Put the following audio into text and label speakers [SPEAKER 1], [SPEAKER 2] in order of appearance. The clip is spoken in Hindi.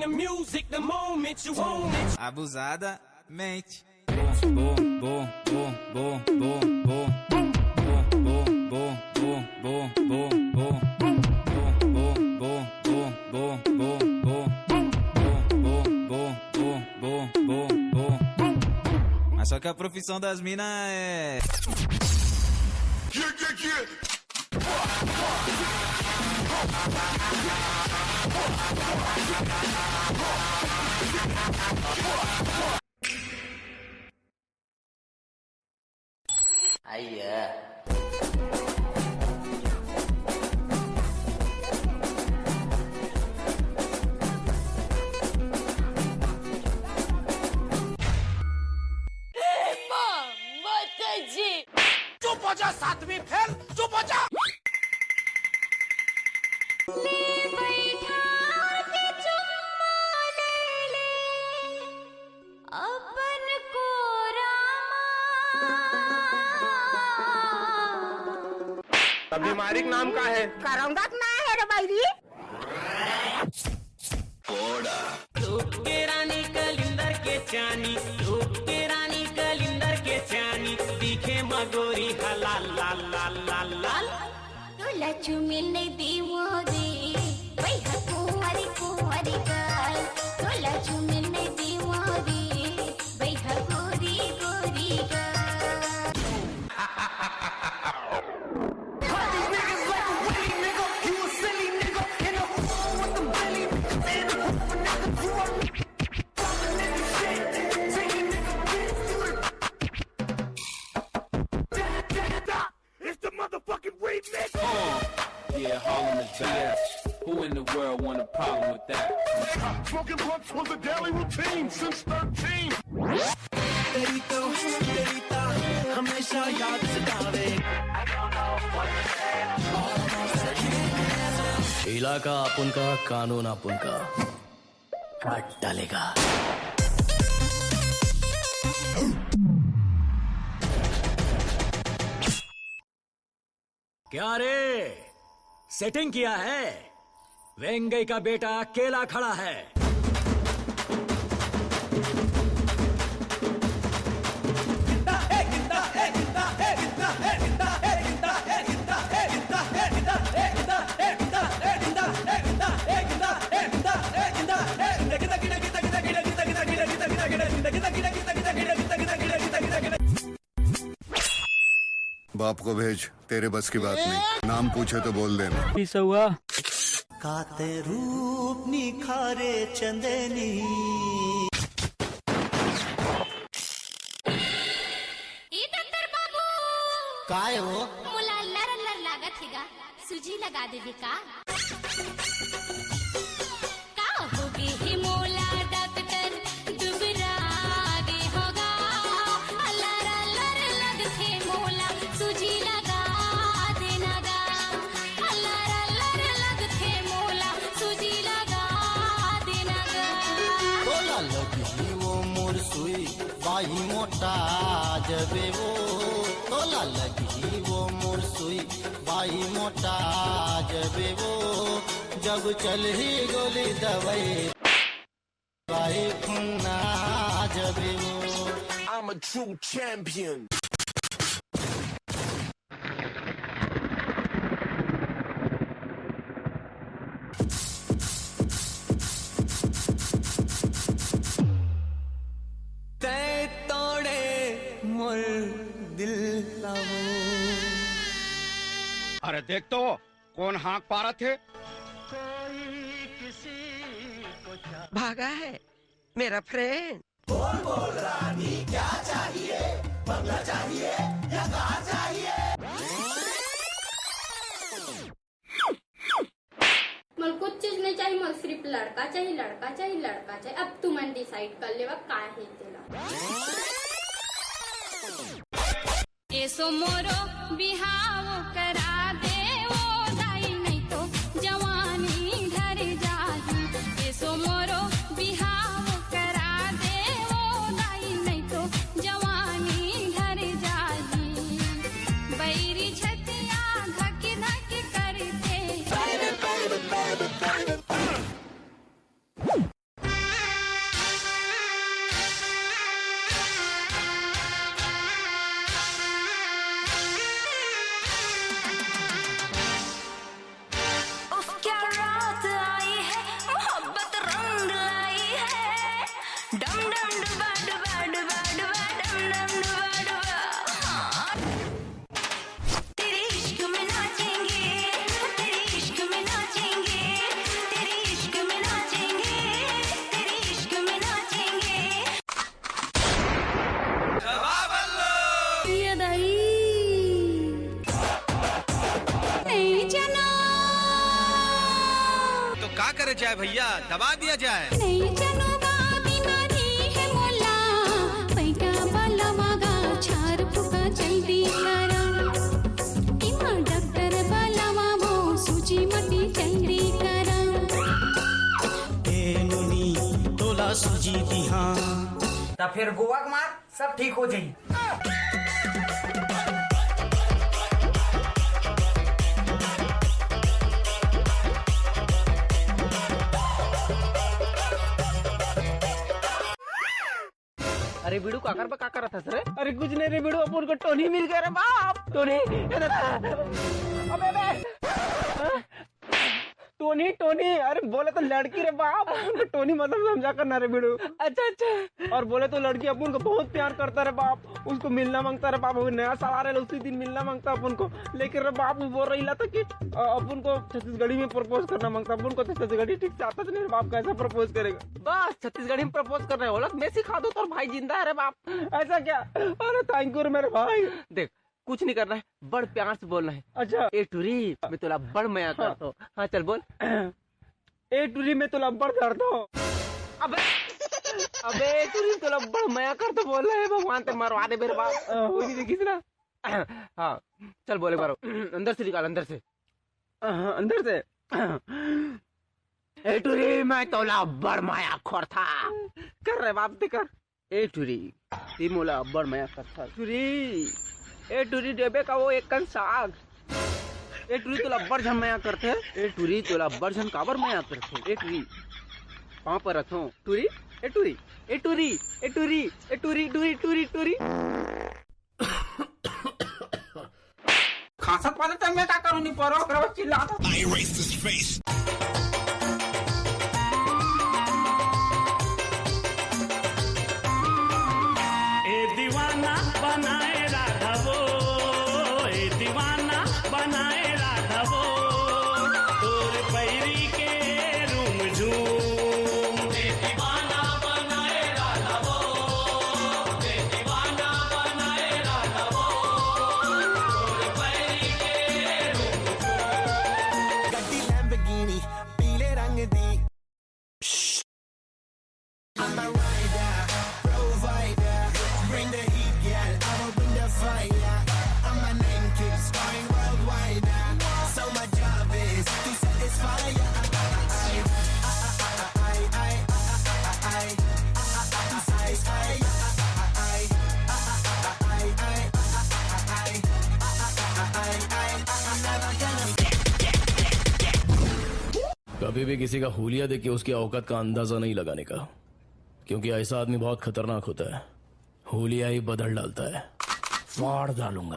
[SPEAKER 1] the music the moment you own it.
[SPEAKER 2] Abusada mente. Bom, bom, bom, bom, bom, bom, bom, bom, bom, bom, bom, bom, bom, mas só que a profissão das minas é...
[SPEAKER 3] Aí
[SPEAKER 1] चुप हो जा सातवीं फेल, चुप हो जा।
[SPEAKER 4] अपन को
[SPEAKER 5] बीमारी का नाम का है?
[SPEAKER 4] करौंदा ना है रे बैरी।
[SPEAKER 1] धूप के रानी कलिंदर के चानी, धूप के रानी कलिंदर के चानी, दिखे मगोरी हलाल लाल लाल लाल लाल।
[SPEAKER 4] तोला चुमिल दीवो दे, वही कुंवारी कुंवारी गाल। तोला चुमिल दीवो दे, वही गोरी गोरी गाल।
[SPEAKER 6] Yeah, Harlem is bad. Who in the world want a problem with that?
[SPEAKER 5] Smoking blunts was a daily routine since 13.
[SPEAKER 1] तेरी तो हमेशा याद सतावे।
[SPEAKER 3] इलाका अपन का, कानून अपन का, काट डालेगा।
[SPEAKER 7] क्या रे, सेटिंग किया है? वेंगई का बेटा अकेला खड़ा है।
[SPEAKER 8] बाप को भेज, तेरे बस की बात नहीं। नाम पूछे तो बोल देना।
[SPEAKER 7] ऐसा हुआ
[SPEAKER 1] काते रूप निखारे चंदनी।
[SPEAKER 4] ई डॉक्टर बाबू
[SPEAKER 3] काय हो?
[SPEAKER 4] मुला लर लर लागत हैगा, सुजी लगा देबे का? का होगे ही मोला डॉक्टर दुबरा गे होगा। लर लर लगथे मोला, सुजी लगा देना गा। लर लर लगथे मोला, सुजी लगा देना गा।
[SPEAKER 3] तोला लगी वो मोर सुई, बाही मोटा जबे वो। तोला लगी वो मोर सुई, बाही मोटा जबे वो। जब चल ही गोली दवाई, बाही खुन्ना जबे वो।
[SPEAKER 5] I'm a true champion.
[SPEAKER 1] तै तोड़े मोर दिल लावो।
[SPEAKER 5] अरे देख तो कौन हाँक पा रहे थे?
[SPEAKER 9] भागा है मेरा फ्रेंड।
[SPEAKER 4] मला कुछ चीज नहीं चाहिए, मला सिर्फ लड़का चाहिए, लड़का चाहिए, लड़का चाहिए। अब तू मन डिसाइड कर लेवा काय है तेला। एसो मोरो बिहाव करा दे वो दाई, नहीं तो जवानी ढर जाही। एसो मोरो बिहाव करा दे वो दाई, नहीं तो जवानी ढर जाही। बैरी छतिया धक धक करते।
[SPEAKER 2] करे जाए भैया, दबा दिया जाए।
[SPEAKER 10] नहीं चलो बाबी मारी है मोला, पैका बाला मागा छार फुका जल्दी करा। इमा डॉक्टर बाला मामो सूची मटी जल्दी करा।
[SPEAKER 1] ए नुनी तोला सूजी दिहा
[SPEAKER 9] तो फिर गोवा के मार सब ठीक हो जाई।
[SPEAKER 1] अरे बिड़ू काकर बा काकर था सर? अरे कुछ नहीं रे बिड़ू, अपन को टोनी मिल गया रे बाप। टोनी अबे टोनी टोनी, अरे बोले तो लड़की रे बाप, उनको टोनी मतलब समझा करना रे बिड़ू। अच्छा अच्छा। और बोले तो लड़की अपन को बहुत प्यार करता रे बाप, उसको मिलना मांगता रे बाप। नया साल आ रहा है उसी दिन मिलना मांगता अपन को। लेकिन रे बाप बोल रही था कि अपन को छत्तीसगढ़ी में प्रपोज करना मांगता। अपन को तो छत्तीसगढ़ी ठीक से आता नहीं रे बाप, कैसा प्रपोज करेगा? बस छत्तीसगढ़ी में प्रपोज कर रहे हो, मैं सिखा दो तो भाई जिंदा है रे बाप। ऐसा क्या? अरे थैंक यू रे मेरे भाई। देख कुछ नहीं करना है, बड़ प्यार से बोलना है। अच्छा ए टूरी मैं तुला बड़ माया करता हूँ। हाँ चल बोल। ए टूरी मैं तुला बड़ करता हूँ। अबे ए टूरी तुला बड़ माया करता बोल रहे है, भगवान ते मरवा दे मेरे बाप। कोई नहीं देखी ना। हाँ चल बोले मारो, अंदर से निकाल, अंदर से अंदर से। ए टूरी मैं तुला बड़ माया खोर था। कर रहे बाप दे कर। ए टूरी ती मोला बड़ माया करता। टूरी ए टूरी देबे का वो एक कन साग। ए टूरी तोला बड़झन माया करते। ए टूरी तोला बड़झन काबर माया करते। ए टूरी पाँव पर रखो टूरी। ए टूरी ए टूरी ए टूरी ए टूरी टूरी टूरी टूरी। खासत पाले तो मैं क्या करूँ नहीं परो चिल्लाता। ए दीवाना बनाए राघवो, ए दीवाना बनाए राघवो, तोर पैरी के रूम झूम। ए दीवाना बनाए राघवो, ए दीवाना बनाए राघवो, तोर पैरी के रूम झूम। गड्डी लैम्बोर्गिनी पीले रंग दी। I'm a rider, provider, bring the heat, girl, I will bring the fire. And my name keeps going worldwide. So my job is to satisfy ya.
[SPEAKER 11] कभी भी किसी का हुलिया देख के उसकी औकात का अंदाजा नहीं लगाने का, क्योंकि ऐसा आदमी बहुत खतरनाक होता है। हुलिया ही बदल डालता है। फाड़ डालूंगा।